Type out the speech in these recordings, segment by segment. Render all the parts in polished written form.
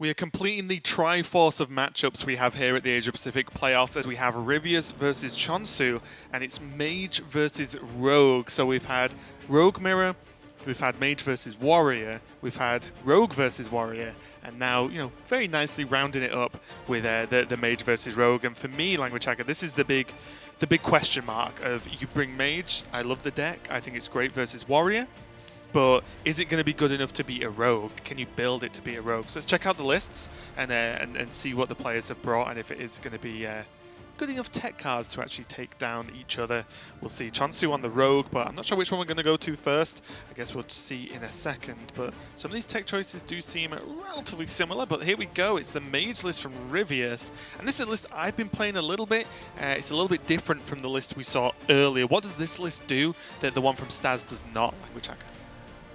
We are completing the Triforce of matchups we have here at the Asia-Pacific playoffs as we have Ryvius versus Changsu, and it's Mage versus Rogue. So we've had Rogue Mirror, we've had Mage versus Warrior, we've had Rogue versus Warrior, and now, very nicely rounding it up with the Mage versus Rogue. And for me, Language Hacker, this is the big question mark of you bring Mage. I love the deck. I think it's great versus Warrior. But is it going to be good enough to be a rogue? Can you build it to be a rogue? So let's check out the lists and see what the players have brought and if it is going to be good enough tech cards to actually take down each other. We'll see Changsu on the rogue, but I'm not sure which one we're going to go to first. I guess we'll see in a second. But some of these tech choices do seem relatively similar. But here we go. It's the mage list from Rivius. And this is a list I've been playing a little bit. It's a little bit different from the list we saw earlier. What does this list do that the one from Staz does not? Language Hacker.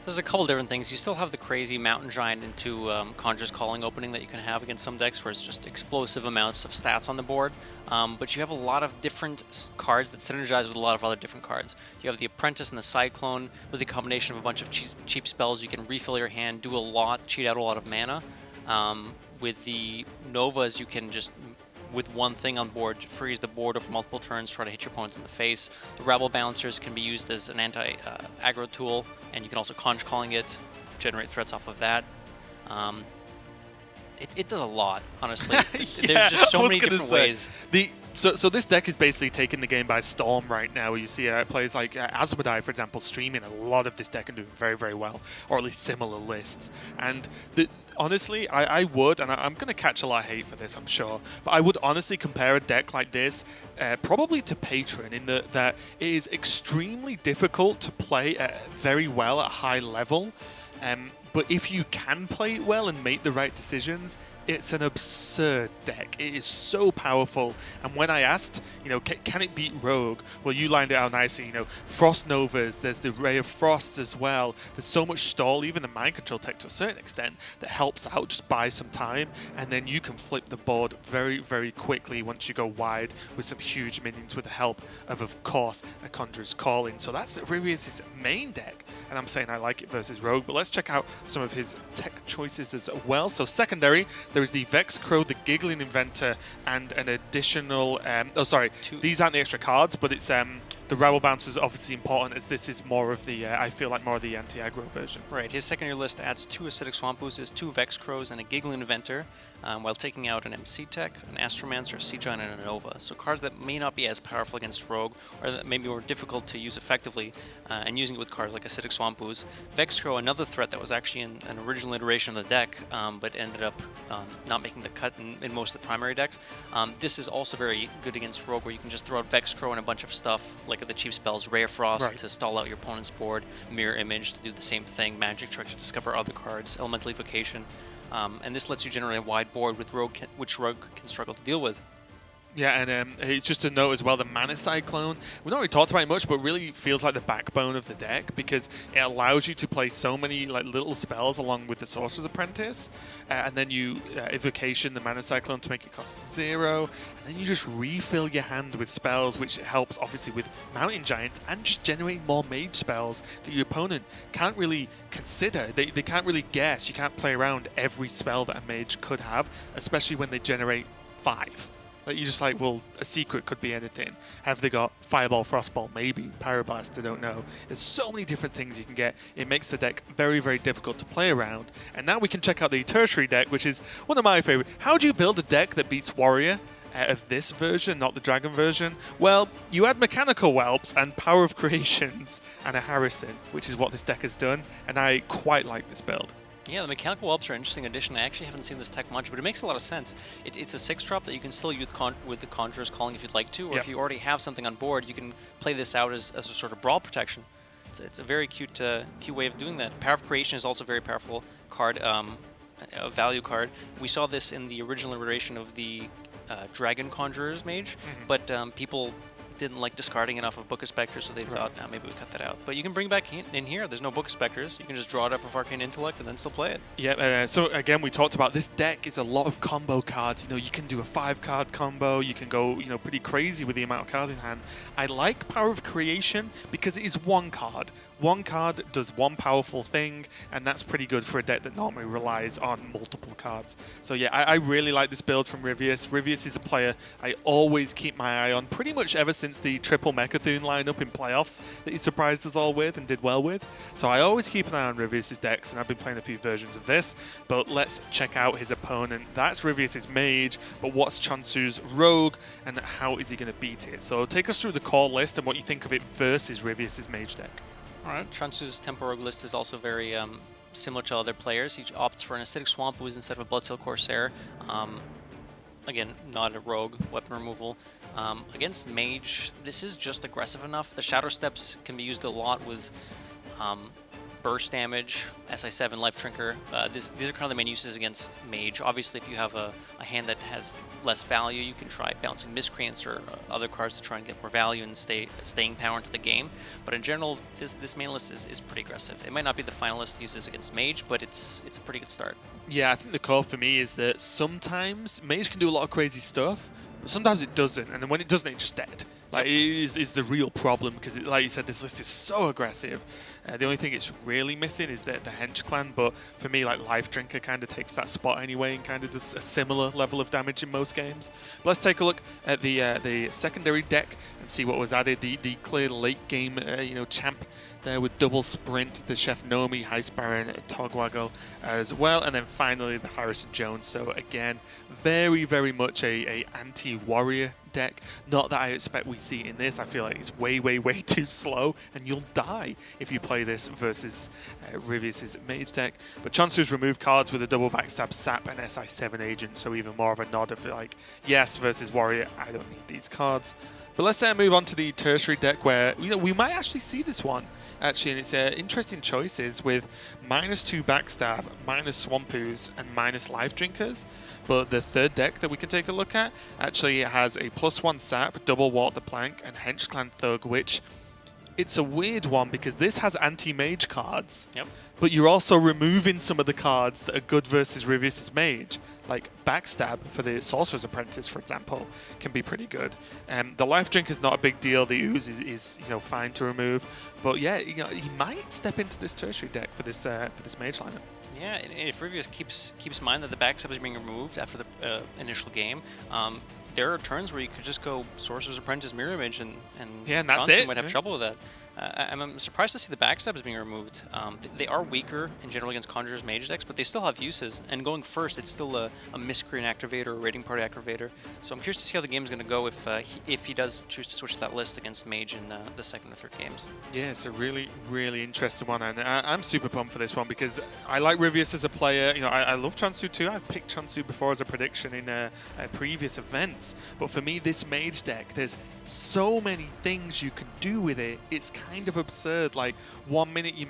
There's a couple different things. You still have the crazy Mountain Giant into Conjurer's Calling opening that you can have against some decks where it's just explosive amounts of stats on the board. But you have a lot of different cards that synergize with a lot of other different cards. You have the Apprentice and the Cyclone with the combination of a bunch of cheap spells. You can refill your hand, do a lot, cheat out a lot of mana. With the Novas, you can just, with one thing on board, freeze the board over multiple turns, try to hit your opponents in the face. The Rebel Bouncers can be used as an anti-aggro tool, and you can also Conj Calling it, generate threats off of that. It does a lot, honestly. There's just so many different ways. So this deck is basically taking the game by storm right now. You see players like Asmodai, for example, streaming a lot of this deck and doing very, very well, or at least similar lists. And honestly, I would, and I'm going to catch a lot of hate for this, I'm sure, but I would honestly compare a deck like this probably to Patron in that it is extremely difficult to play very well at high level. But if you can play it well and make the right decisions, it's an absurd deck. It is so powerful. And when I asked, can it beat Rogue? Well, you lined it out nicely. Frost Novas, there's the Ray of Frost as well. There's so much stall, even the mind control tech to a certain extent, that helps out, just buy some time. And then you can flip the board very, very quickly once you go wide with some huge minions with the help of course, a Conjurer's Calling. So that's Rivius' main deck. And I'm saying I like it versus Rogue. But let's check out some of his tech choices as well. So secondary, there is the Vex Crow, the Giggling Inventor, and an additional... these aren't the extra cards, but it's the Rebel Bouncer is obviously important as this is more of the, I feel like more of the anti-aggro version. Right, his secondary list adds 2 Acidic Swamp Oozes, 2 Vex Crows, and a Giggling Inventor, while taking out an MC Tech, an Astromancer, a Sea Giant, and a Nova. So cards that may not be as powerful against Rogue, or that may be more difficult to use effectively, and using it with cards like Acidic Swamp Ooze. Vex Crow, another threat that was actually in an original iteration of the deck, but ended up not making the cut in most of the primary decks. This is also very good against Rogue, where you can just throw out Vex Crow and a bunch of stuff, like the cheap spells, Ray of Frost to stall out your opponent's board, Mirror Image to do the same thing, Magic Trick to discover other cards, Elemental Evocation. And this lets you generate a wide board with Rogue, which Rogue can struggle to deal with. Yeah, and it's just to note as well, the Mana Cyclone, we've not really talked about it much, but really feels like the backbone of the deck because it allows you to play so many little spells along with the Sorcerer's Apprentice, and then you Evocation the Mana Cyclone to make it cost 0, and then you just refill your hand with spells, which helps obviously with Mountain Giants and just generating more mage spells that your opponent can't really consider. They can't really guess. You can't play around every spell that a mage could have, especially when they generate 5. Like you're just like, well, a secret could be anything. Have they got Fireball, Frostball, maybe Pyroblast? I don't know. There's so many different things you can get. It makes the deck very, very difficult to play around. And now we can check out the tertiary deck, which is one of my favorite. How do you build a deck that beats Warrior out of this version, not the Dragon version? Well, you add Mechanical Whelps and Power of Creations and a Harrison, which is what this deck has done. And I quite like this build. Yeah, the Mechanical Whelps are an interesting addition. I actually haven't seen this tech much, but it makes a lot of sense. It's a 6-drop that you can still use with the Conjurer's Calling if you'd like to, or if you already have something on board, you can play this out as a sort of brawl protection. It's a very cute way of doing that. Power of Creation is also a very powerful card, a value card. We saw this in the original iteration of the Dragon Conjurer's Mage, but people didn't like discarding enough of Book of Spectres, so they thought, nah, maybe we cut that out. But you can bring back in here. There's no Book of Spectres. You can just draw it up with Arcane Intellect and then still play it. Yeah, so again, we talked about this deck is a lot of combo cards. You know, you can do a 5-card combo. You can go, you know, pretty crazy with the amount of cards in hand. I like Power of Creation because it is one card. One card does one powerful thing, and that's pretty good for a deck that normally relies on multiple cards. So yeah, I really like this build from Ryvius. Ryvius is a player I always keep my eye on, pretty much ever since the triple Mechathune lineup in playoffs that he surprised us all with and did well with. So I always keep an eye on Ryvius' decks, and I've been playing a few versions of this. But let's check out his opponent. That's Ryvius' mage, but what's Changsu's rogue, and how is he going to beat it? So take us through the core list and what you think of it versus Ryvius' mage deck. Alright, Changsu's Tempo Rogue list is also very similar to other players. He opts for an Acidic Swamp Ooze instead of a Bloodseal Corsair. Again, not a rogue, weapon removal. Against Mage, this is just aggressive enough. The Shadow Steps can be used a lot with burst damage, SI7, Life Drinker. These are kind of the main uses against Mage. Obviously, if you have a hand that has less value, you can try bouncing Miscreants or other cards to try and get more value and staying power into the game. But in general, this main list is pretty aggressive. It might not be the final list uses against Mage, but it's a pretty good start. Yeah, I think the core for me is that sometimes Mage can do a lot of crazy stuff, but sometimes it doesn't, and then when it doesn't, it's just dead. Like, it is the real problem, because, like you said, this list is so aggressive. The only thing it's really missing is the Hench Clan, but for me, like, Life Drinker kind of takes that spot anyway and kind of does a similar level of damage in most games. But let's take a look at the secondary deck and see what was added. The clear late game, champ there with double sprint, the Chef Nomi, Heist Baron, Togwaggle as well, and then finally the Harrison Jones. So again, very, very much a anti-warrior deck. Not that I expect we see in this. I feel like it's way, way, way too slow, and you'll die if you play this versus Ryvius' mage deck. But Changsu's removed cards with a double backstab sap and SI7 agent, so even more of a nod of like, yes, versus warrior, I don't need these cards. But let's move on to the tertiary deck, where we might actually see this one, actually, and it's interesting choices with -2 backstab, -Swamp Ooze, and -Life Drinkers. But the third deck that we can take a look at actually has a +1 sap, double Walk the Plank, and Hench Clan Thug, which it's a weird one because this has anti-mage cards. Yep. But you're also removing some of the cards that are good versus Ryvius' mage. Like Backstab for the Sorcerer's Apprentice, for example, can be pretty good. The Life Drink is not a big deal. The Ooze is fine to remove. But yeah, he might step into this tertiary deck for this mage lineup. Yeah, if Ryvius keeps in mind that the backstab is being removed after the initial game, there are turns where you could just go Sorcerer's Apprentice, Mirror Image, and that's it. might have trouble with that. I'm surprised to see the backstabs being removed. They are weaker in general against Conjurer's Mage decks, but they still have uses. And going first, it's still a Miscreant activator, a Raiding Party activator. So I'm curious to see how the game's going to go if he does choose to switch to that list against Mage in the second or third games. Yeah, it's a really, really interesting one, and I'm super pumped for this one because I like Ryvius as a player. I love Changsu too. I've picked Changsu before as a prediction in previous events, but for me, this Mage deck, there's so many things you can do with it. It's kind of absurd. Like, 1 minute you're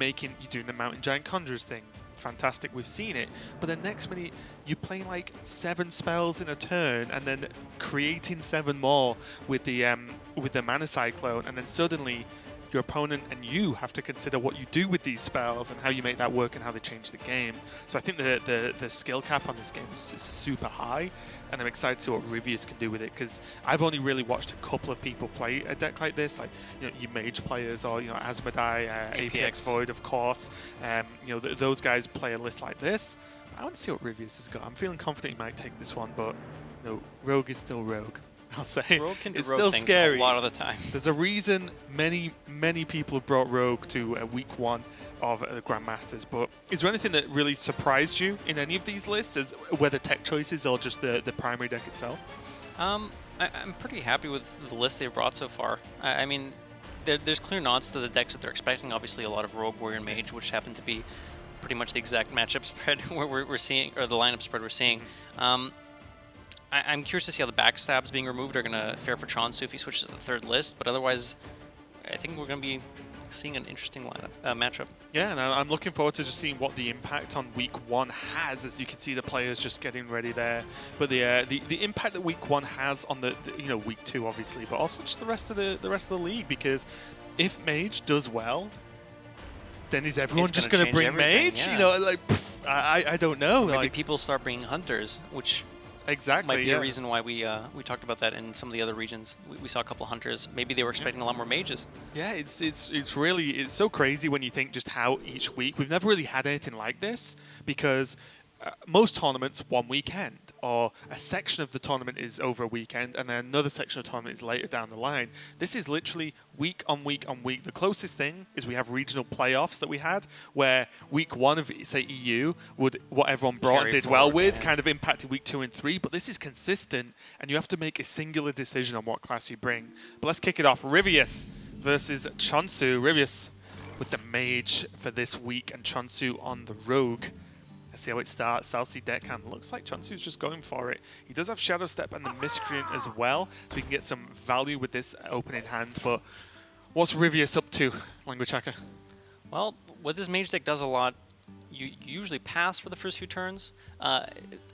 doing the Mountain Giant Conjurers thing. Fantastic, we've seen it. But the next minute you're playing like 7 spells in a turn and then creating 7 more with the Mana Cyclone, and then suddenly your opponent and you have to consider what you do with these spells and how you make that work and how they change the game. So I think the skill cap on this game is super high, and I'm excited to see what Ryvius can do with it, because I've only really watched a couple of people play a deck like this, like your mage players or Asmodai, APX Void, of course. Those guys play a list like this. I want to see what Ryvius has got. I'm feeling confident he might take this one, but Rogue is still Rogue. I'll say Rogue can do it's rogue still things scary a lot of the time. There's a reason many people have brought Rogue to week 1 of the Grandmasters. But is there anything that really surprised you in any of these lists, as whether tech choices or just the primary deck itself? I'm pretty happy with the list they've brought so far. I mean, there's clear nods to the decks that they're expecting. Obviously, a lot of Rogue, Warrior, and Mage, which happen to be pretty much the exact matchup spread we're seeing, or the lineup spread we're seeing. I'm curious to see how the backstabs being removed are going to fare for Changsu if he switches to the third list, but otherwise, I think we're going to be seeing an interesting lineup matchup. Yeah, and I'm looking forward to just seeing what the impact on week 1 has. As you can see, the players just getting ready there. But the impact that week 1 has on the week 2, obviously, but also just the rest of the league. Because if Mage does well, then is everyone just going to bring Mage? Yeah. I don't know. Maybe people start bringing Hunters, which exactly might be a reason why we talked about that in some of the other regions. We saw a couple Hunters. Maybe they were expecting a lot more Mages. Yeah, it's really so crazy when you think just how each week we've never really had anything like this, because most tournaments one weekend, or a section of the tournament is over a weekend, and then another section of the tournament is later down the line. This is literally week on week on week. The closest thing is we have regional playoffs that we had, where week 1 of, say, EU, would what everyone brought and did well with, kind of impacted week 2 and 3, but this is consistent, and you have to make a singular decision on what class you bring. But let's kick it off. Ryvius versus che0nsu. Ryvius with the mage for this week, and che0nsu on the rogue. Let's see how it starts. Salty deckhand. Looks like che0nsu's just going for it. He does have Shadow Step and the Miscreant as well, so we can get some value with this opening hand. But what's Ryvius up to, Language Hacker? Well, what this mage deck does a lot, you usually pass for the first few turns,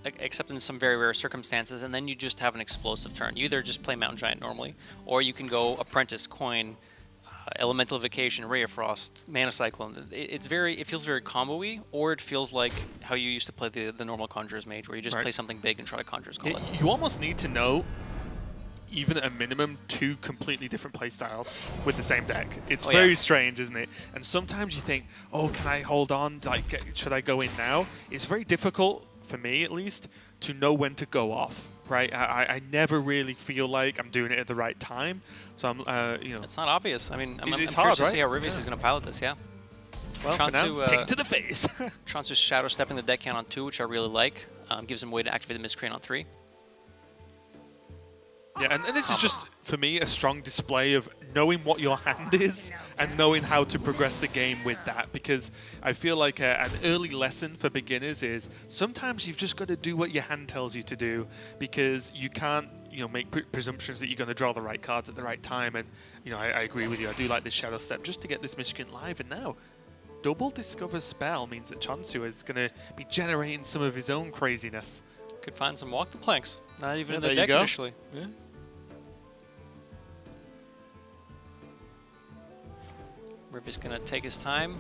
except in some very rare circumstances, and then you just have an explosive turn. You either just play Mountain Giant normally, or you can go Apprentice, Coin, Elemental Vacation, Ray of Frost, Mana Cyclone. It feels very combo-y, or it feels like how you used to play the normal Conjurer's Mage, where you just play something big and try to Conjurer's Call it. You almost need to know, even at a minimum, 2 completely different playstyles with the same deck. It's very strange, isn't it? And sometimes you think, oh, can I hold on? Like, should I go in now? It's very difficult, for me at least, to know when to go off. Right, I never really feel like I'm doing it at the right time, so I'm, It's not obvious. I mean, I'm it's curious hard, to see how Ryvius is going to pilot this. Yeah. Well, che0nsu, ping to the face. che0nsu's Shadow Stepping the deck count on 2, which I really like. Gives him a way to activate the Miscreant on 3. Yeah, and this is just, for me, a strong display of knowing what your hand is and knowing how to progress the game with that, because I feel like an early lesson for beginners is sometimes you've just got to do what your hand tells you to do, because you can't make presumptions that you're going to draw the right cards at the right time. And I agree with you. I do like this Shadow Step just to get this Miscreant live, and now double Discover Spell means that che0nsu is going to be generating some of his own craziness. Could find some Walk the Planks. Not even in the there deck you go. initially. Yeah. Ryvius going to take his time,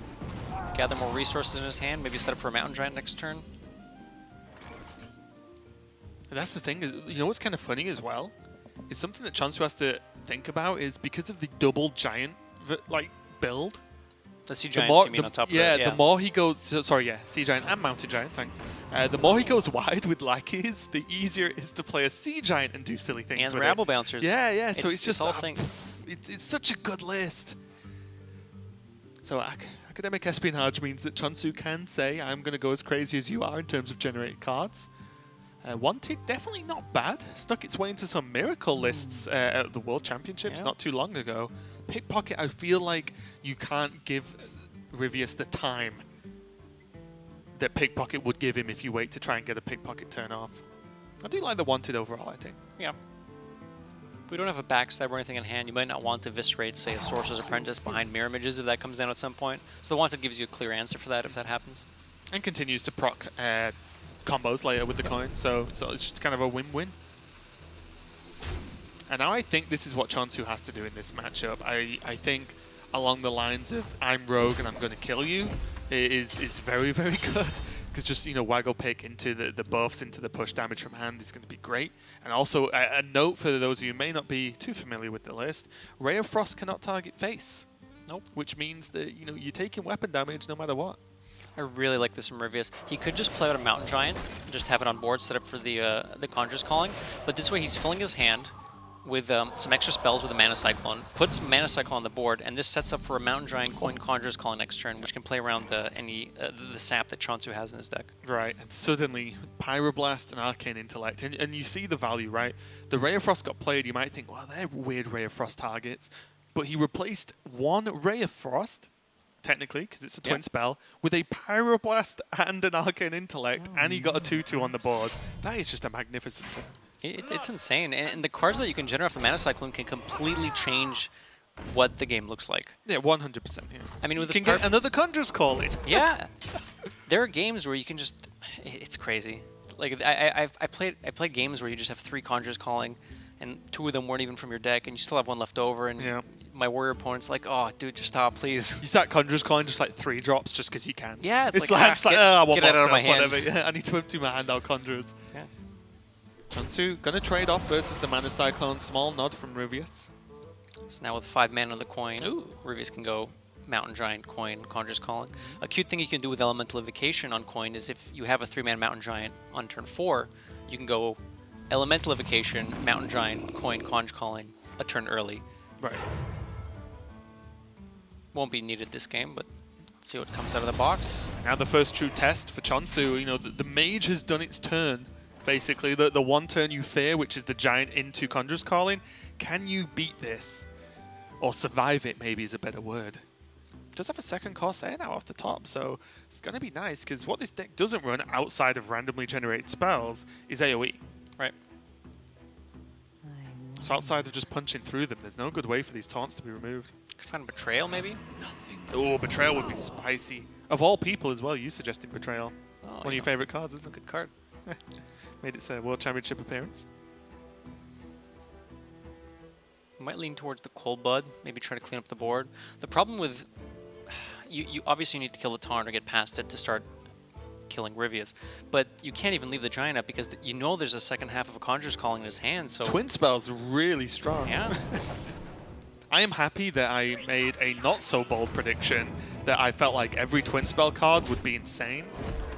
gather more resources in his hand, maybe set up for a Mountain Giant next turn. And that's the thing, is, what's kind of funny as well? It's something that che0nsu has to think about, is because of the double giant build. The Sea Giants, you mean, on top of it? Yeah, the more he goes... Sea Giant and Mountain Giant, thanks. The more he goes wide with lackeys, the easier it is to play a Sea Giant and do silly things and with Rabble Bouncers. Yeah, so it's just... all things. It's such a good list. So Academic Espionage means that che0nsu can say, I'm going to go as crazy as you are in terms of generating cards. Wanted, definitely not bad. Stuck its way into some miracle lists at the World Championships not too long ago. Pickpocket, I feel like you can't give Ryvius the time that Pickpocket would give him if you wait to try and get a Pickpocket turn off. I do like the Wanted overall, I think. Yeah. If we don't have a backstab or anything in hand, you might not want to eviscerate, say, a Sorcerer's Apprentice behind Mirror Images if that comes down at some point. So the Wanted gives you a clear answer for that if that happens. And continues to proc combos later with the coin, so it's just kind of a win-win. And now I think this is what che0nsu has to do in this matchup. I think along the lines of I'm rogue and I'm going to kill you is very, very good. Because just, waggle pick into the buffs, into the push damage from hand is going to be great. And also, a note for those of you who may not be too familiar with the list, Ray of Frost cannot target face. Nope. Which means that, you're taking weapon damage no matter what. I really like this from Ryvius. He could just play out a Mountain Giant, just have it on board, set up for the Conjurer's Calling. But this way he's filling his hand with some extra spells with a Mana Cyclone, puts Mana Cyclone on the board, and this sets up for a Mountain Giant, Coin, Conjurer's Calling next turn, which can play around the sap that che0nsu has in his deck. Right, and suddenly Pyroblast and Arcane Intellect, and you see the value, right? The Ray of Frost got played, you might think, well, they're weird Ray of Frost targets, but he replaced one Ray of Frost, technically, because it's a twin spell, with a Pyroblast and an Arcane Intellect, and he got a 2/2 on the board. That is just a magnificent turn. It's insane, and the cards that you can generate off the Mana Cyclone can completely change what the game looks like. Yeah, 100%. Yeah. I mean, with You this can get another Conjurer's Calling. yeah, there are games where you can just, it's crazy. Like I played games where you just have 3 Conjurers Calling, and 2 of them weren't even from your deck, and you still have 1 left over, and Yeah. my warrior opponent's like, oh, dude, just stop, please. You start Conjurer's Calling just like 3 drops just because you can. Yeah, it's like I want get more it out of stuff, my hand. whatever. Yeah, I need to empty my hand out Conjurers. Yeah. Changsu gonna trade off versus the Mana Cyclone. Small nod from Ryvius. So now with 5 mana on the coin, Ooh. Rivius can go Mountain Giant, coin, Conjurer's Calling. A cute thing you can do with Elemental Evocation on coin is if you have a 3-man Mountain Giant on turn 4, you can go Elemental Evocation, Mountain Giant, coin, Conj Calling a turn early. Right. Won't be needed this game, but let's see what comes out of the box. Now the first true test for Changsu. You know, the mage has done its turn. Basically, the one turn you fear, which is the giant into Conjurer's Calling. Can you beat this? Or survive it, maybe is a better word. It does have a second Corsair now off the top, so it's going to be nice, because what this deck doesn't run outside of randomly generated spells is AoE. Right. So outside of just punching through them, there's no good way for these taunts to be removed. Could find Betrayal, maybe? Oh, Betrayal would be spicy. Of all people as well, you suggesting Betrayal. Oh, One of your favourite cards, isn't it? Good card. Made its World Championship appearance. Might lean towards the Cold Blood, maybe try to clean up the board. The problem with... You obviously need to kill the taunt or get past it to start killing Rivius, but you can't even leave the giant up because you know there's a second half of a Conjurer's Calling in his hand, so... Twin Spell's really strong. Yeah. I am happy that I made a not-so-bold prediction that I felt like every Twin Spell card would be insane,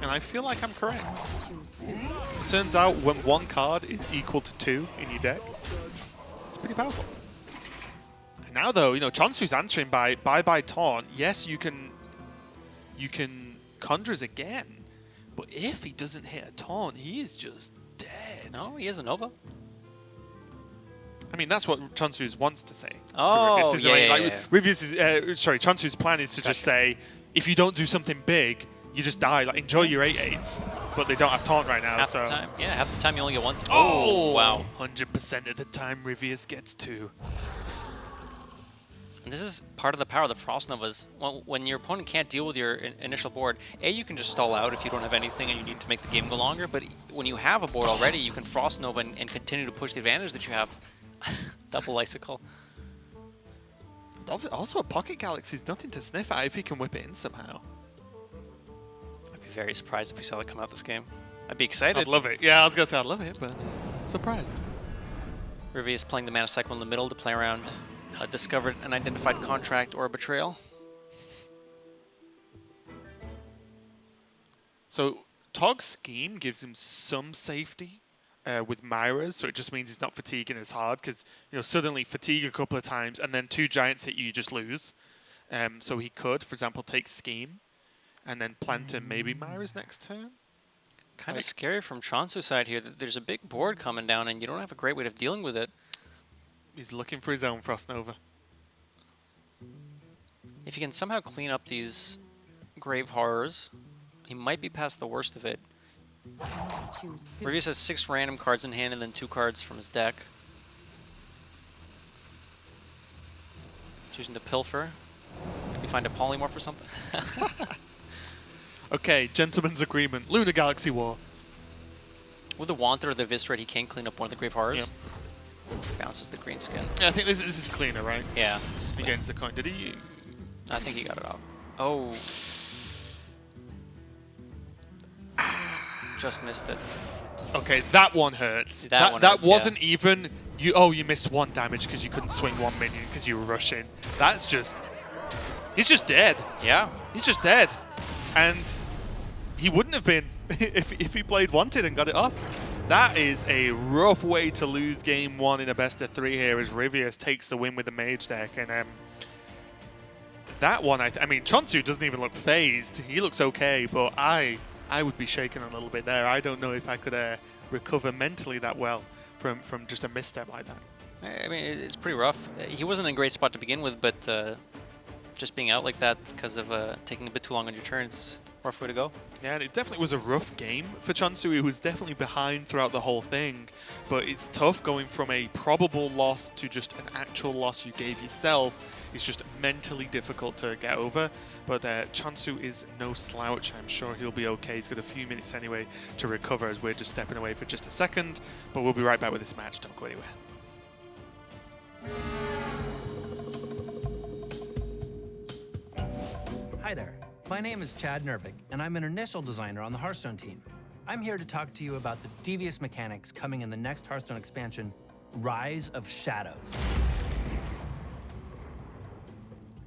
and I feel like I'm correct. It turns out when 1 card is equal to 2 in your deck, it's pretty powerful. And now though, you know, Changsu's answering by bye-bye taunt. Yes, you can Conjures again, but if he doesn't hit a taunt, he is just dead. No, he has a Nova. I mean, that's what Changsu wants to say. Oh, to Ryvius. yeah. Ryvius is, sorry, Changsu's plan is to just say, if you don't do something big, you just die. Like, enjoy your 8/8s, but they don't have taunt right now. Half so. the time. Yeah, half the time you only get 1. Oh, wow. 100% of the time Ryvius gets 2. And this is part of the power of the Frost Novas. When your opponent can't deal with your initial board, you can just stall out if you don't have anything and you need to make the game go longer, but when you have a board already, you can Frost Nova and continue to push the advantage that you have. Double Icicle. Also, a Pocket Galaxy is nothing to sniff at if he can whip it in somehow. I'd be very surprised if we saw that come out this game. I'd be excited. I'd love it. Yeah, I was going to say I'd love it, but surprised. Rivia is playing the Mana Cycle in the middle to play around a discovered and identified contract or a betrayal. So Tog's scheme gives him some safety with Myra's, so it just means he's not fatiguing as hard, because you know suddenly fatigue a couple of times and then 2 giants hit you just lose. So he could, for example, take Scheme and then plant in maybe Myra's next turn. Kind of scary from Changsu's side here that there's a big board coming down and you don't have a great way of dealing with it. He's looking for his own Frost Nova. If you can somehow clean up these Grave Horrors, he might be past the worst of it. Ryvius has 6 random cards in hand and then 2 cards from his deck. Choosing to pilfer. Maybe find a polymorph or something. Okay, gentleman's agreement. Lunar Galaxy War. With the Wanted or the Eviscerate, he can clean up one of the Grave Horrors. Yep. Bounces the green skin. Yeah, I think this is cleaner, right? Yeah. This is clean. Against the coin. Did he? I think he got it off. Oh. Just missed it. Okay, that one hurts. That one that hurts, wasn't even you. Oh, you missed 1 damage because you couldn't swing 1 minion because you were rushing. That's just. He's just dead. Yeah. He's just dead, and he wouldn't have been if he played Wanted and got it off. That is a rough way to lose game 1 in a best of 3 here as Rivius takes the win with the mage deck, and that one, I mean, Changsu doesn't even look phased. He looks okay, but I would be shaking a little bit there. I don't know if I could recover mentally that well from just a misstep like that. I mean, it's pretty rough. He wasn't in a great spot to begin with, but just being out like that because of taking a bit too long on your turns, rough way to go. Yeah, and it definitely was a rough game for Changsu. He was definitely behind throughout the whole thing, but it's tough going from a probable loss to just an actual loss you gave yourself. It's just mentally difficult to get over, but Changsu is no slouch. I'm sure he'll be okay. He's got a few minutes anyway to recover as we're just stepping away for just a second, but we'll be right back with this match. Don't go anywhere. Hi there. My name is che0nsu, and I'm an initial designer on the Hearthstone team. I'm here to talk to you about the devious mechanics coming in the next Hearthstone expansion, Rise of Shadows.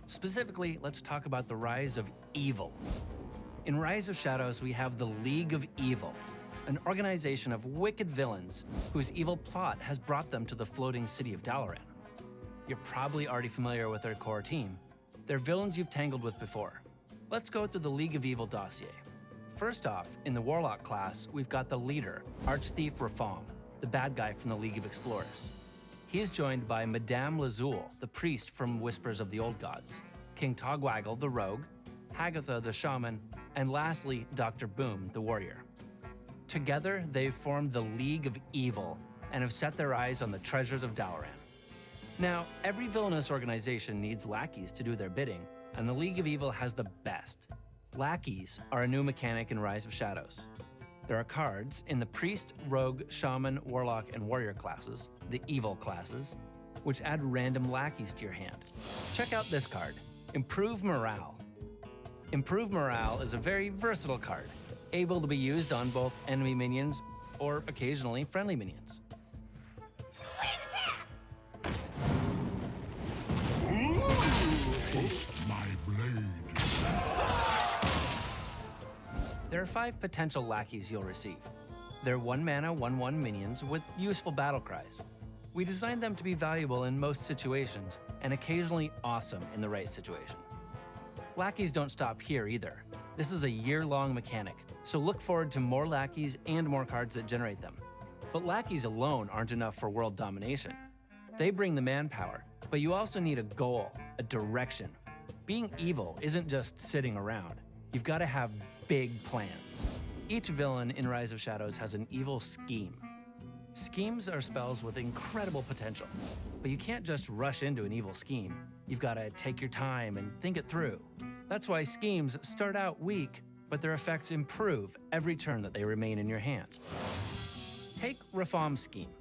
Specifically, let's talk about the Rise of Evil. In Rise of Shadows, we have the League of Evil, an organization of wicked villains whose evil plot has brought them to the floating city of Dalaran. You're probably already familiar with their core team. They're villains you've tangled with before. Let's go through the League of Evil dossier. First off, in the Warlock class, we've got the leader, Archthief Rafam, the bad guy from the League of Explorers. He's joined by Madame Lazul, the priest from Whispers of the Old Gods, King Togwaggle, the rogue, Hagatha, the shaman, and lastly, Dr. Boom, the warrior. Together, they've formed the League of Evil and have set their eyes on the treasures of Dalaran. Now, every villainous organization needs lackeys to do their bidding, and the League of Evil has the best. Lackeys are a new mechanic in Rise of Shadows. There are cards in the Priest, Rogue, Shaman, Warlock, and Warrior classes, the Evil classes, which add random lackeys to your hand. Check out this card, Improve Morale. Improve Morale is a very versatile card, able to be used on both enemy minions or occasionally friendly minions. There are 5 potential lackeys you'll receive. They're 1 mana, 1/1 minions with useful battle cries. We designed them to be valuable in most situations and occasionally awesome in the right situation. Lackeys don't stop here either. This is a year-long mechanic, so look forward to more lackeys and more cards that generate them. But lackeys alone aren't enough for world domination. They bring the manpower, but you also need a goal, a direction. Being evil isn't just sitting around. You've got to have big plans. Each villain in Rise of Shadows has an evil scheme. Schemes are spells with incredible potential, but you can't just rush into an evil scheme. You've got to take your time and think it through. That's why schemes start out weak, but their effects improve every turn that they remain in your hand. Take Rafam's scheme.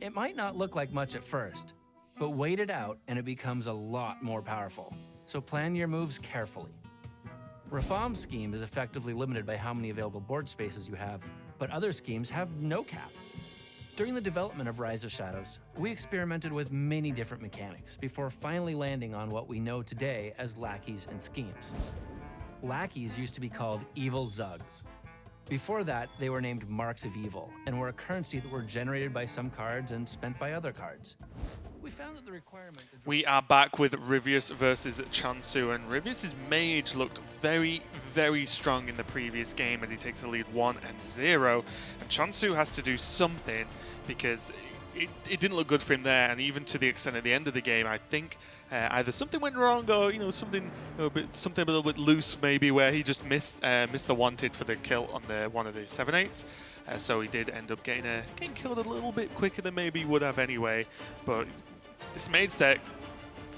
It might not look like much at first, but wait it out and it becomes a lot more powerful. So plan your moves carefully. Rafam's scheme is effectively limited by how many available board spaces you have, but other schemes have no cap. During the development of Rise of Shadows, we experimented with many different mechanics before finally landing on what we know today as lackeys and schemes. Lackeys used to be called Evil Zugs. Before that, they were named Marks of Evil and were a currency that were generated by some cards and spent by other cards. We found that the requirement... We are back with Ryvius versus Changsu, and Ryvius' mage looked very, very strong in the previous game as he takes the lead 1-0, and Changsu has to do something because it didn't look good for him there, and even to the extent at the end of the game, I think either something went wrong or something a little bit loose maybe, where he just missed the wanted for the kill on one of the 7/8s. So he did end up getting killed a little bit quicker than maybe he would have anyway, but this mage deck,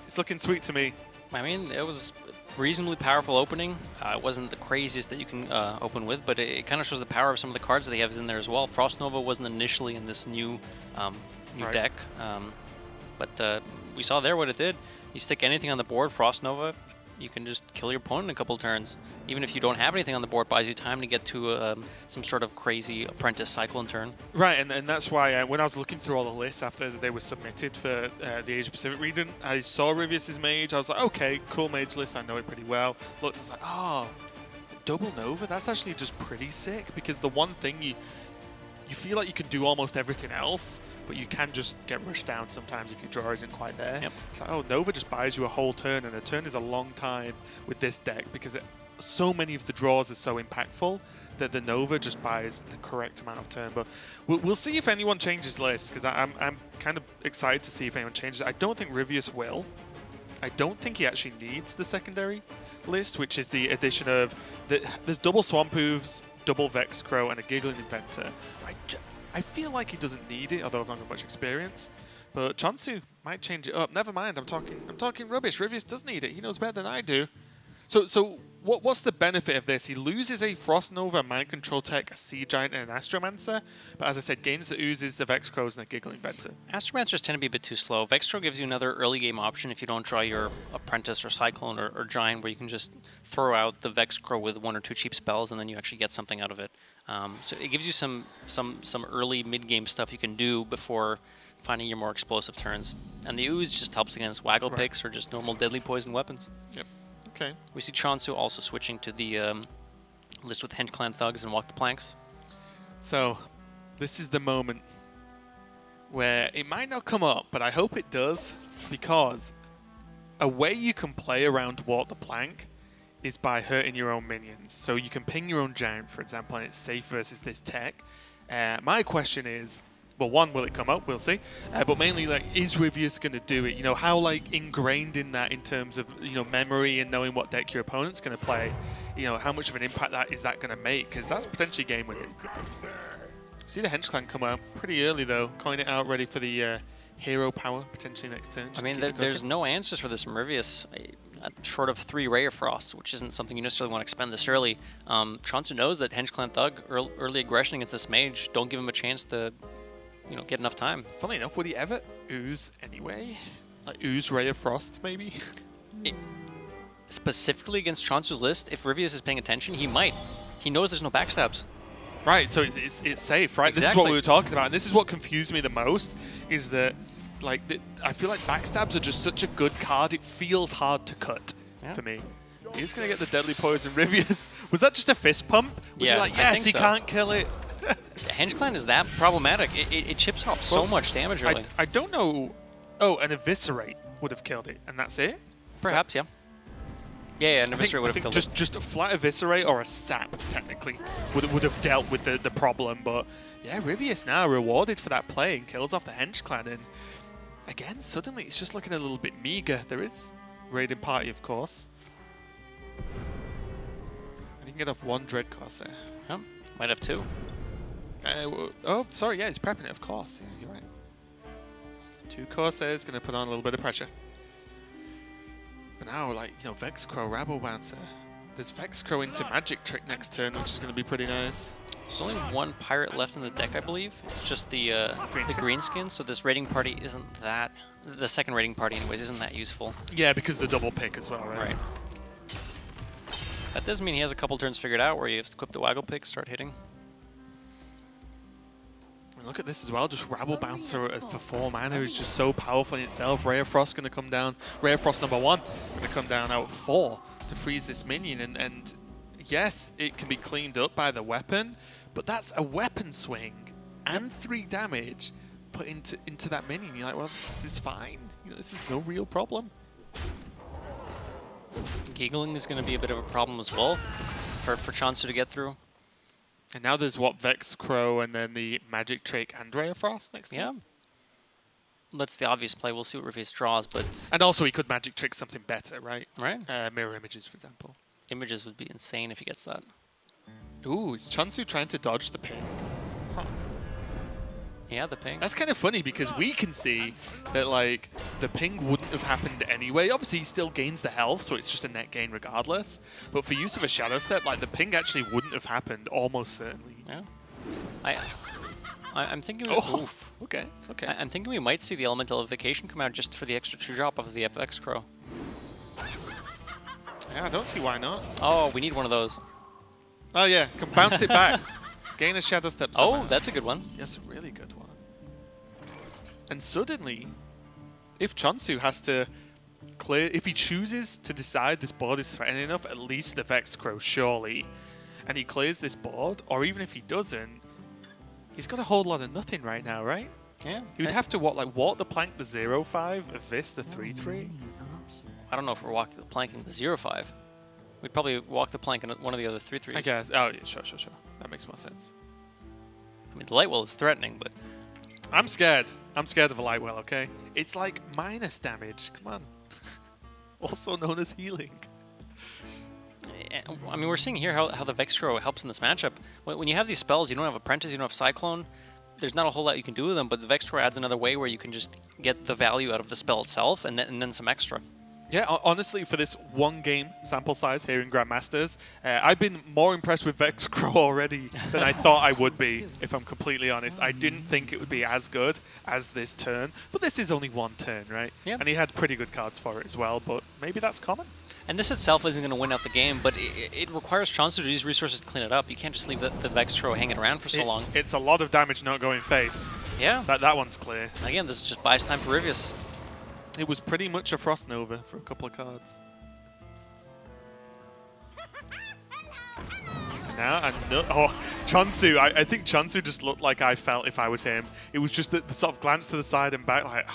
it's looking sweet to me. I mean, it was a reasonably powerful opening. It wasn't the craziest that you can open with, but it kind of shows the power of some of the cards that he has in there as well. Frost Nova wasn't initially in this new Right. deck, but we saw there what it did. You stick anything on the board, Frost Nova, you can just kill your opponent in a couple turns. Even if you don't have anything on the board, buys you time to get to some sort of crazy Apprentice Cyclone turn. Right, and that's why when I was looking through all the lists after they were submitted for the Asia-Pacific region, I saw Ryvius' mage. I was like, okay, cool mage list, I know it pretty well. Looked, I was like, oh, double Nova? That's actually just pretty sick, because the one thing you feel like you can do almost everything else, but you can just get rushed down sometimes if your draw isn't quite there. Yep. It's like, oh, Nova just buys you a whole turn, and a turn is a long time with this deck, because so many of the draws are so impactful that the Nova just buys the correct amount of turn. But we'll see if anyone changes lists, because I'm kind of excited to see if anyone changes it. I don't think Ryvius will. I don't think he actually needs the secondary. list, which is the addition of there's double Swamp Hooves, double Vex Crow, and a Giggling Inventor. I feel like he doesn't need it, although I've not got much experience. But che0nsu might change it up. Never mind, I'm talking rubbish. Ryvius does need it. He knows better than I do. So what's the benefit of this? He loses a Frost Nova, Mind Control Tech, a Sea Giant, and an Astromancer. But as I said, gains the Oozes, the Vex Crows, and a Giggling Inventor. Astromancers tend to be a bit too slow. Vexcrow gives you another early game option if you don't draw your Apprentice or Cyclone or Giant, where you can just throw out the Vexcrow with 1 or 2 cheap spells, and then you actually get something out of it. So it gives you some early mid-game stuff you can do before finding your more explosive turns. And the Ooze just helps against Waggle Picks or just normal deadly poison weapons. Yep. Okay. We see che0nsu also switching to the list with Henge Clan Thugs and Walk the Planks. So this is the moment where it might not come up, but I hope it does, because a way you can play around Walk the Plank is by hurting your own minions. So you can ping your own Giant, for example, and it's safe versus this tech. My question is, well, one, will it come up? We'll see. But mainly, like, is Ryvius going to do it? You know, how, like, ingrained in that in terms of, you know, memory and knowing what deck your opponent's going to play? You know, how much of an impact is that going to make? Because that's potentially game winning. See the Henge Clan come out pretty early, though. Coin it out, ready for the hero power, potentially next turn. I mean, there's no answers for this from Ryvius. Short of 3 Ray of Frost, which isn't something you necessarily want to expend this early. che0nsu knows that Henge Clan Thug, early aggression against this mage, don't give him a chance to, you know, get enough time. Funnily enough, would he ever ooze anyway? Like ooze Ray of Frost, maybe? Specifically against che0nsu's list, if Ryvius is paying attention, he might. He knows there's no backstabs. Right, so it's safe, right? Exactly. This is what we were talking about, and this is what confused me the most, is that, like, I feel like backstabs are just such a good card, it feels hard to cut for me. He's going to get the Deadly Poison. Ryvius, was that just a fist pump? Was he like, yes, he can't kill it? Henge Clan is that problematic. It chips off so much damage early. I don't know. Oh, an Eviscerate would have killed it, and that's it? Perhaps, yeah. Yeah, an Eviscerate would have killed it. Just a flat Eviscerate or a Sap, technically, would have dealt with the problem. But, yeah, Ryvius now rewarded for that play and kills off the Henge Clan. And, again, suddenly it's just looking a little bit meager. There is Raiding Party, of course. And he can get off 1 Dread Corsair. Oh, might have 2. Oh, sorry, yeah, he's prepping it, of course. Yeah, you're right. 2 Corsairs, going to put on a little bit of pressure. But now, like, you know, Vex Crow, Rabble Bouncer. There's Vex Crow into Magic Trick next turn, which is going to be pretty nice. There's only 1 pirate left in the deck, I believe. It's just the green skin, so this raiding party isn't that... The second raiding party, anyways, isn't that useful. Yeah, because the double pick as well, right? Right. That does mean he has a couple turns figured out where you have to equip the Waggle Pick, start hitting. Look at this as well, just Rabble Bouncer for 4 mana is just so powerful in itself. Ray of Frost going to come down, Ray of Frost #1 going to come down out 4 to freeze this minion. And yes, it can be cleaned up by the weapon, but that's a weapon swing and 3 damage put into that minion. You're like, well, this is fine. You know, this is no real problem. Giggling is going to be a bit of a problem as well for che0nsu to get through. And now there's what, Vex Crow and then the Magic Trick and Ray of Frost next time? Yeah. That's the obvious play. We'll see what Ryvius draws, but... And also he could Magic Trick something better, right? Right. Mirror Images, for example. Images would be insane if he gets that. Ooh, is che0nsu trying to dodge the ping? Huh. Yeah, the ping. That's kind of funny because we can see that, like, the ping wouldn't have happened anyway. Obviously, he still gains the health, so it's just a net gain regardless. But for use of a Shadow Step, like, the ping actually wouldn't have happened almost certainly. Yeah. I'm thinking... Oh, oof. Okay. I'm thinking we might see the Elemental Evocation come out just for the extra 2 drop of the FX Crow. Yeah, I don't see why not. Oh, we need one of those. Oh, yeah. Can bounce it back. Gain a Shadow Step somehow. Oh, that's a good one. That's a really good one. And suddenly, if che0nsu has to clear... If he chooses to decide this board is threatening enough, at least the Vex Crow, surely, and he clears this board, or even if he doesn't, he's got a whole lot of nothing right now, right? Yeah. He would have to, what, like, walk the plank the 0-5, of this the 3-3? I don't know if we're planking the 0-5. We'd probably walk the plank in one of the other 3-3s. I guess. Oh, yeah, sure. That makes more sense. I mean, the Lightwell is threatening, but... I'm scared. I'm scared of a Lightwell, okay? It's like minus damage. Come on. Also known as healing. I mean, we're seeing here how the Vexcro helps in this matchup. When you have these spells, you don't have Apprentice, you don't have Cyclone. There's not a whole lot you can do with them, but the Vexcro adds another way where you can just get the value out of the spell itself and then some extra. Yeah, honestly, for this one game sample size here in Grandmasters, I've been more impressed with Vexcro already than I thought I would be, if I'm completely honest. I didn't think it would be as good as this turn, but this is only one turn, right? Yeah. And he had pretty good cards for it as well, but maybe that's common. And this itself isn't going to win out the game, but it requires Changsu to use resources to clean it up. You can't just leave the Vexcro hanging around for so long. It's a lot of damage not going face. Yeah. That one's clear. Again, this just buys time for Ryvius. It was pretty much a Frost Nova for a couple of cards. Now, che0nsu. I think che0nsu just looked like I felt if I was him. It was just the sort of glance to the side and back like,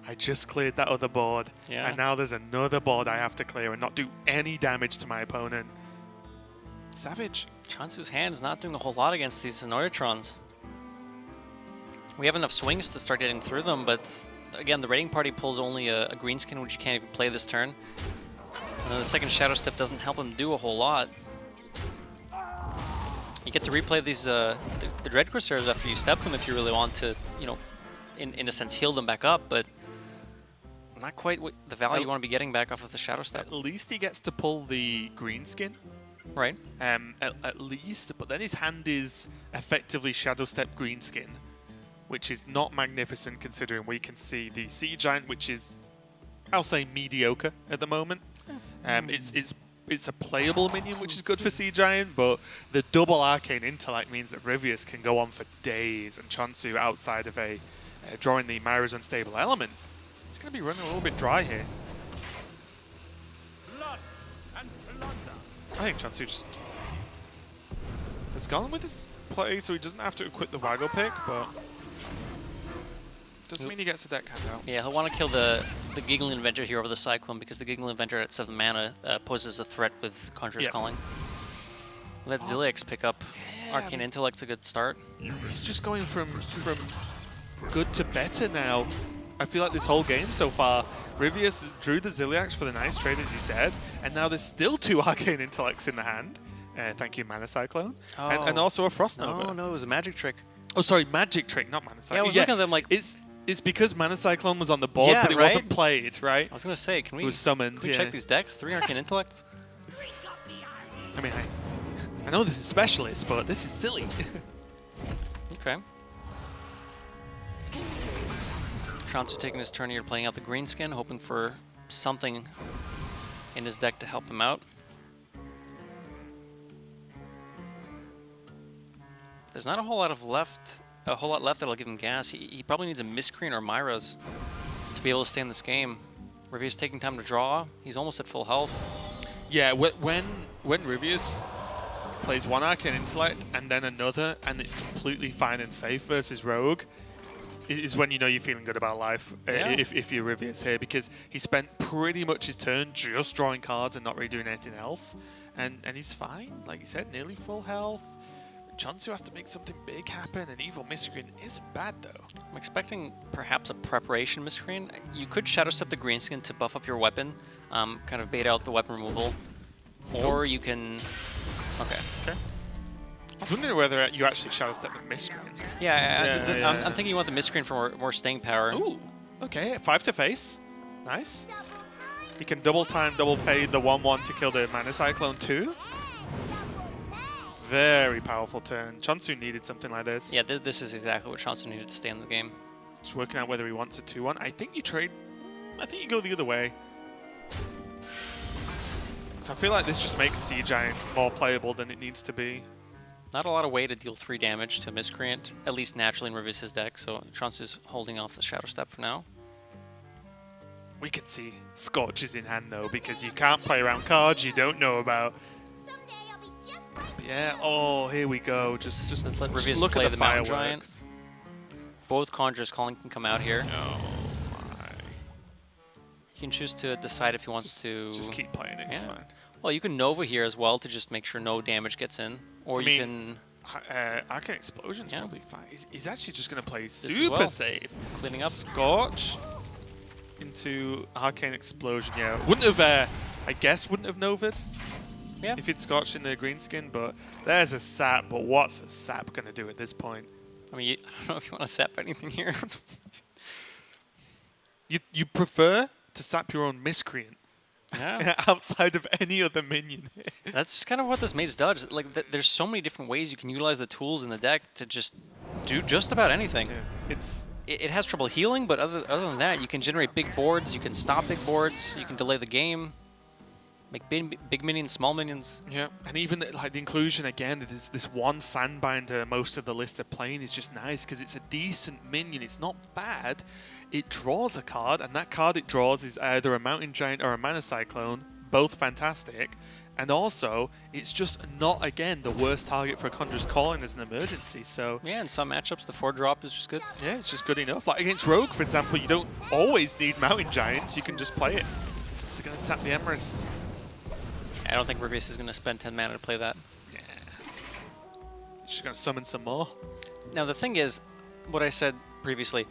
I just cleared that other board. Yeah. And now there's another board I have to clear and not do any damage to my opponent. Savage. che0nsu's hand's not doing a whole lot against these Annoyatrons. We have enough swings to start getting through them, but again, the raiding party pulls only a green skin, which you can't even play this turn. And then the second Shadow Step doesn't help him do a whole lot. You get to replay these the Dread Corsairs after you step them if you really want to, you know, in a sense heal them back up, but not quite what the value you want to be getting back off of the Shadow Step. At least he gets to pull the green skin. Right. At least, but then his hand is effectively Shadow Step green skin, which is not magnificent considering we can see the Sea Giant, which is, I'll say, mediocre at the moment. It's a playable minion, which is good for Sea Giant, but the double Arcane Intellect means that Ryvius can go on for days, and che0nsu, outside of drawing the Myra's Unstable Element, it's going to be running a little bit dry here. I think che0nsu just has gone with his play, so he doesn't have to equip the Waggle Pick, but doesn't mean he gets a deck hand out. Yeah, he'll want to kill the Giggling Inventor here over the Cyclone because the Giggling Inventor at 7 mana poses a threat with Conjurer's Calling. Let Ziliax pick up Arcane Intellect's a good start. He's just going from good to better now. I feel like this whole game so far, Ryvius drew the Ziliax for the nice trade, as you said, and now there's still 2 Arcane Intellects in the hand. Thank you, Mana Cyclone. Oh. And also a Frost Nova. No, it was a magic trick. Oh, sorry, Magic Trick, not Mana Cyclone. Yeah, I was looking at them like... It's because Mana Cyclone was on the board, Yeah, but it right? wasn't played, right? I was going to say, It was summoned, can we check these decks? 3 Arcane Intellects? I mean, I know this is Specialist, but this is silly. Okay. che0nsu taking his turn here, playing out the green skin, hoping for something in his deck to help him out. There's not a whole lot left that'll give him gas. He probably needs a Miscreant or Myra's to be able to stay in this game. Ryvius taking time to draw. He's almost at full health. Yeah, when Ryvius plays 1 Arcane Intellect and then another, and it's completely fine and safe versus Rogue, is when you know you're feeling good about life, if you're Ryvius here, because he spent pretty much his turn just drawing cards and not really doing anything else, and he's fine, like you said, nearly full health. che0nsu has to make something big happen, and Evil Miscreant isn't bad though. I'm expecting perhaps a Preparation Miscreant. You could Shadow Step the green skin to buff up your weapon, kind of bait out the weapon removal, or you can... Okay. I was wondering whether you actually Shadow Step the Miscreant. I'm thinking you want the Miscreant for more staying power. Ooh, okay, 5 to face. Nice. He can double pay the 1/1 to kill the Mana Cyclone too. Very powerful turn. che0nsu needed something like this. Yeah, this is exactly what che0nsu needed to stay in the game. Just working out whether he wants a 2/1. I think you go the other way. So I feel like this just makes Sea Giant more playable than it needs to be. Not a lot of way to deal 3 damage to Miscreant, at least naturally in Ryvius' deck, so che0nsu's holding off the Shadow Step for now. We can see Scorch is in hand though, because you can't play around cards you don't know about. Yeah, oh, here we go. Just Let's let Ryvius look play at the the Mountain fireworks. Giant. Both Conjurer's Calling can come out here. Oh my. He can choose to decide if he wants to... Just keep playing it, it's fine. Well, you can Nova here as well to just make sure no damage gets in. Or you can... Arcane Explosion's probably fine. He's actually just going to play as super well. safe. Cleaning up. Scorch into Arcane Explosion. Yeah, wouldn't have, I guess, wouldn't have Nova'd. Yeah. if he'd Scorched in the green skin, but there's a sap, but what's a sap going to do at this point? I mean, I don't know if you want to sap anything here. You prefer to sap your own miscreant Yeah. outside of any other minion. That's just kind of what this mage does. Like, there's so many different ways you can utilize the tools in the deck to just do just about anything. Yeah, It has trouble healing, but other than that, you can generate big boards, you can stop big boards, you can delay the game, make big minions, small minions. yeah, and even like the inclusion again, this one Sandbinder most of the list are playing is just nice because it's a decent minion. It's not bad. It draws a card, and that card it draws is either a Mountain Giant or a Mana Cyclone, both fantastic. And also, it's just not, again, the worst target for a Conjurer's Calling as an emergency, so... Yeah, in some matchups, the 4-drop is just good. Yeah, it's just good enough. Like against Rogue, for example, you don't always need Mountain Giants, you can just play it. This is going to sap the Emrys. I don't think Ryvius is going to spend 10 mana to play that. Yeah. Just going to summon some more. Now, the thing is, what I said previously,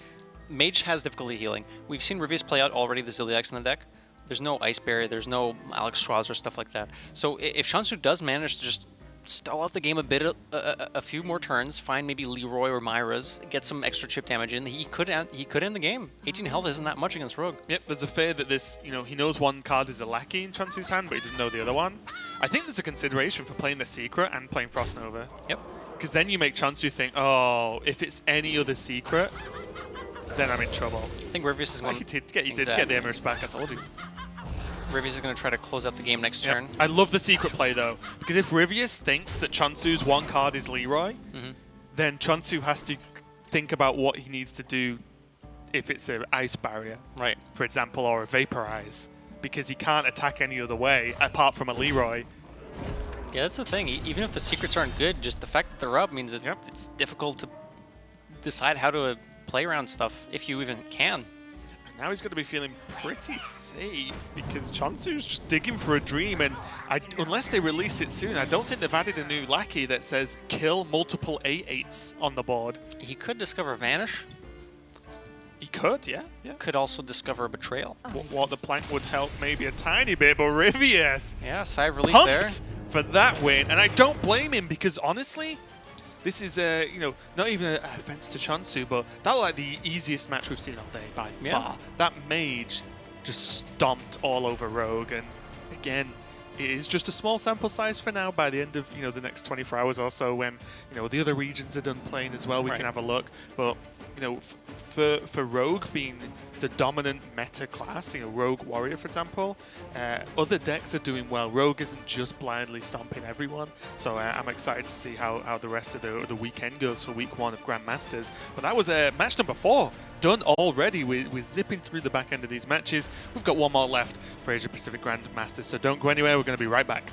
Mage has difficulty healing. We've seen Ryvius play out already the Zilliax in the deck. There's no Ice Barrier, there's no Alex Schwarz or stuff like that. So if Changsu does manage to just stall out the game a bit, a few more turns, find maybe Leroy or Myra's, get some extra chip damage in, he could end the game. 18 health isn't that much against Rogue. Yep, there's a fear that this, he knows one card is a lackey in Changsu's hand, but he doesn't know the other one. I think there's a consideration for playing the Secret and playing Frost Nova. Yep. Because then you make Changsu think, oh, if it's any other Secret, then I'm in trouble. I think Ryvius is going He did get the Emrys back, I told you. Ryvius is going to try to close out the game next turn. I love the Secret play, though, because if Rivius thinks that Changsu's one card is Leroy, then Changsu has to think about what he needs to do if it's an Ice Barrier, Right. for example, or a Vaporize, because he can't attack any other way apart from a Leroy. Yeah, that's the thing. Even if the secrets aren't good, just the fact that they're up means Yep. it's difficult to decide how to play around stuff, if you even can. Now he's going to be feeling pretty safe because Changsu's just digging for a dream, and unless they release it soon, I don't think they've added a new lackey that says kill multiple 8/8s on the board. He could discover Vanish. He could, yeah. Could also discover Betrayal. What the plank would help maybe a tiny bit, but Rivius Yeah, sigh of relief there. pumped for that win, and I don't blame him because honestly, this is not even an offense to Changsu, but that was like the easiest match we've seen all day by far. That mage just stomped all over Rogue, and again, it is just a small sample size for now. By the end of the next 24 hours or so, when the other regions are done playing as well, we can have a look. But for Rogue being the dominant meta class, Rogue Warrior, for example, other decks are doing well. Rogue isn't just blindly stomping everyone, so I'm excited to see how the rest of the weekend goes for week 1 of Grandmasters. But that was match number 4 done already. We're zipping through the back end of these matches. We've got one more left for Asia-Pacific Grandmasters, so don't go anywhere. We're going to be right back.